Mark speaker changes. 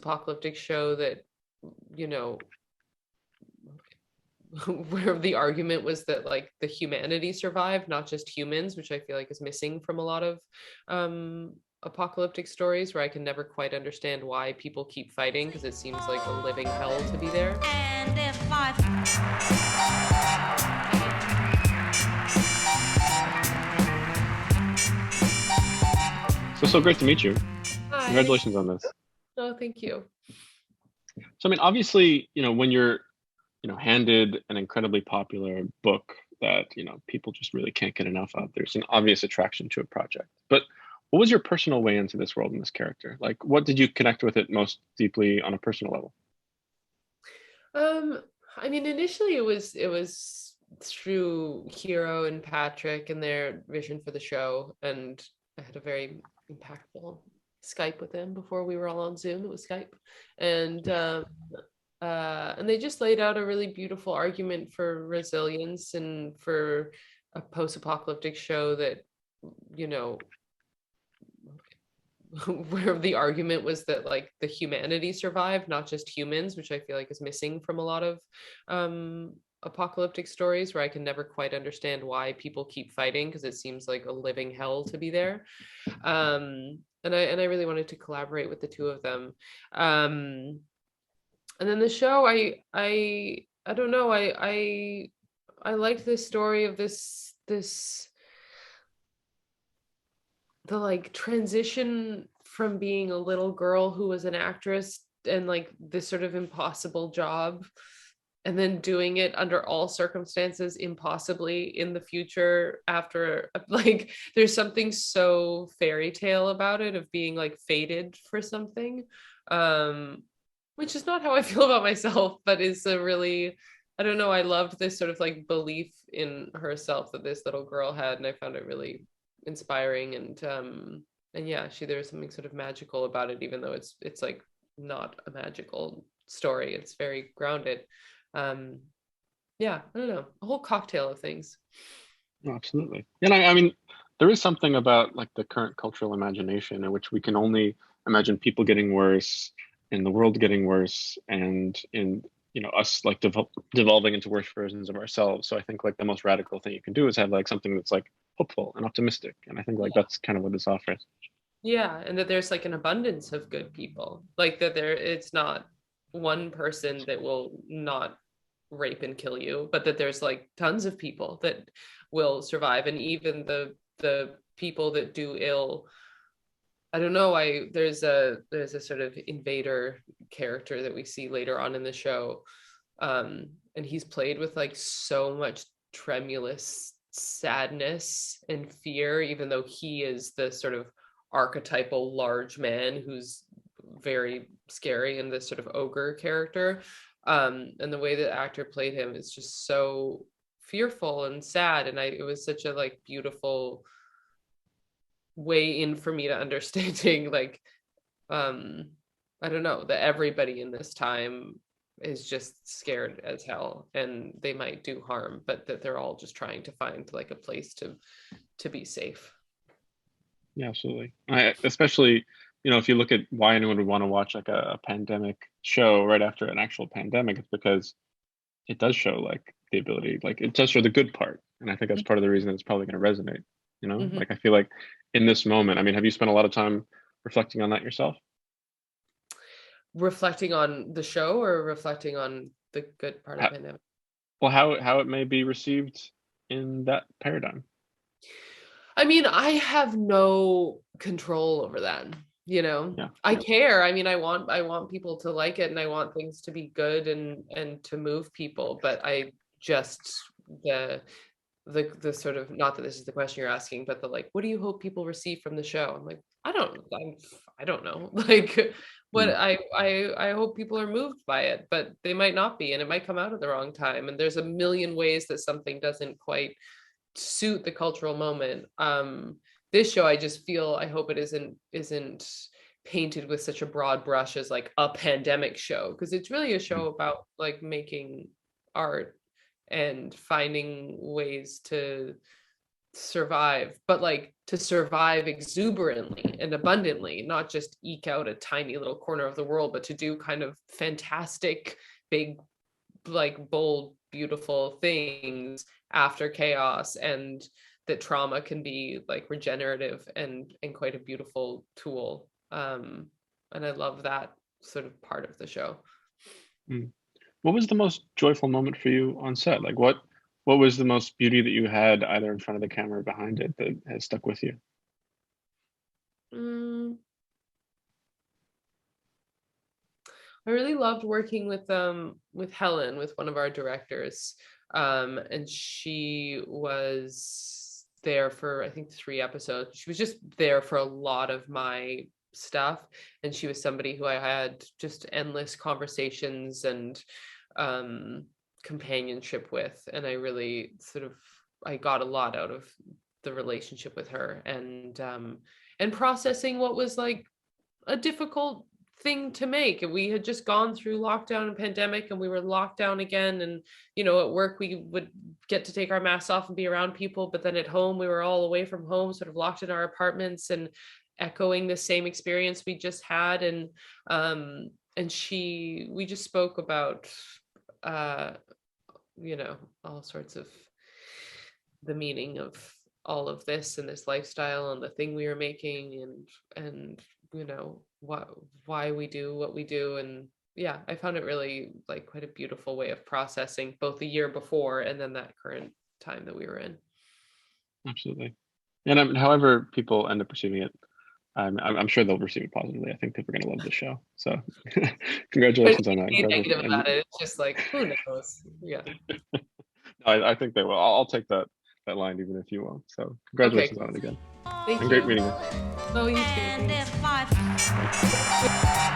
Speaker 1: apocalyptic show that, you know, where the argument was that like the humanity survived, not just humans, which I feel like is missing from a lot of apocalyptic stories, where I can never quite understand why people keep fighting, because it seems like a living hell to be there.
Speaker 2: And if I
Speaker 3: So great to meet you.
Speaker 1: Hi.
Speaker 3: Congratulations on this.
Speaker 1: Oh, thank you.
Speaker 3: So, I mean, obviously, when you're, handed an incredibly popular book that, people just really can't get enough of, there's an obvious attraction to a project. But what was your personal way into this world and this character? Like, what did you connect with it most deeply on a personal level?
Speaker 1: I mean, initially it was through Hero and Patrick and their vision for the show, and I had a very impactful Skype with them before we were all on Zoom. It was Skype, and they just laid out a really beautiful argument for resilience and for a post-apocalyptic show that, where the argument was that like the humanity survived, not just humans, which I feel like is missing from a lot of apocalyptic stories, where I can never quite understand why people keep fighting, because it seems like a living hell to be there. And I really wanted to collaborate with the two of them. And then the show, I don't know, I liked this story of this the like transition from being a little girl who was an actress and like this sort of impossible job, and then doing it under all circumstances impossibly in the future after, like, there's something so fairy tale about it, of being like fated for something, which is not how I feel about myself, but is a really, I don't know, I loved this sort of like belief in herself that this little girl had, and I found it really inspiring. And yeah, there's something sort of magical about it, even though it's like not a magical story. It's very grounded. Yeah, I don't know, a whole cocktail of things.
Speaker 3: Oh, absolutely. And I mean, there is something about like the current cultural imagination in which we can only imagine people getting worse and the world getting worse, and in us like devolving into worse versions of ourselves. So I think like the most radical thing you can do is have like something that's like hopeful and optimistic, and I think like that's kind of what this offers.
Speaker 1: Yeah, and that there's like an abundance of good people, like that it's not one person that will not rape and kill you, but that there's like tons of people that will survive. And even the people that do ill, I don't know, there's a sort of invader character that we see later on in the show, and he's played with like so much tremulous sadness and fear, even though he is the sort of archetypal large man who's very scary, and this sort of ogre character, and the way that actor played him is just so fearful and sad, and it was such a like beautiful way in for me to understanding like I don't know, that everybody in this time is just scared as hell, and they might do harm, but that they're all just trying to find like a place to be safe.
Speaker 3: Yeah, absolutely. Especially, if you look at why anyone would want to watch like a pandemic show right after an actual pandemic, it's because it does show like the ability, like it does show the good part. And I think that's part of the reason it's probably going to resonate,
Speaker 1: Mm-hmm.
Speaker 3: Like I feel like in this moment, I mean, have you spent a lot of time reflecting on that yourself?
Speaker 1: Reflecting on the show or reflecting on the good part of the pandemic?
Speaker 3: Well, how it may be received in that paradigm.
Speaker 1: I mean, I have no control over that.
Speaker 3: Yeah.
Speaker 1: I care. I mean, I want people to like it, and I want things to be good and to move people. But I just the sort of, not that this is the question you're asking, but the like, what do you hope people receive from the show? I'm like, I don't know. Like, what
Speaker 3: Mm.
Speaker 1: I hope people are moved by it, but they might not be, and it might come out at the wrong time. And there's a million ways that something doesn't quite suit the cultural moment. This show, I just feel, I hope it isn't painted with such a broad brush as like a pandemic show, because it's really a show about like making art and finding ways to survive, but like to survive exuberantly and abundantly, not just eke out a tiny little corner of the world, but to do kind of fantastic, big, like bold, beautiful things after chaos, and that trauma can be like regenerative and quite a beautiful tool. And I love that sort of part of the show.
Speaker 3: Mm. What was the most joyful moment for you on set? Like what was the most beauty that you had either in front of the camera or behind it that has stuck with you?
Speaker 1: Mm, I really loved working with Helen, with one of our directors. And she was there for I think 3 episodes. She was just there for a lot of my stuff. And she was somebody who I had just endless conversations and companionship with. And I really sort of I got a lot out of the relationship with her, and processing what was like a difficult thing to make. And we had just gone through lockdown and pandemic, and we were locked down again. And at work we would get to take our masks off and be around people, but then at home we were all away from home, sort of locked in our apartments and echoing the same experience we just had. And we just spoke about uh all sorts of the meaning of all of this and this lifestyle and the thing we were making, and why we do what we do. And yeah, I found it really like quite a beautiful way of processing both the year before and then that current time that we were in.
Speaker 3: Absolutely. And however people end up receiving it, I'm sure they'll receive it positively. I think people are going to love the show. So
Speaker 1: But
Speaker 3: congratulations on that.
Speaker 1: negative about it, it's just like, who knows? Yeah.
Speaker 3: I think they will. I'll take that line even if you won't. So
Speaker 1: Okay,
Speaker 3: congratulations
Speaker 1: cool.
Speaker 3: on it again.
Speaker 1: Thank
Speaker 3: And
Speaker 1: you.
Speaker 3: great meeting you.
Speaker 1: Oh, you too. Thanks.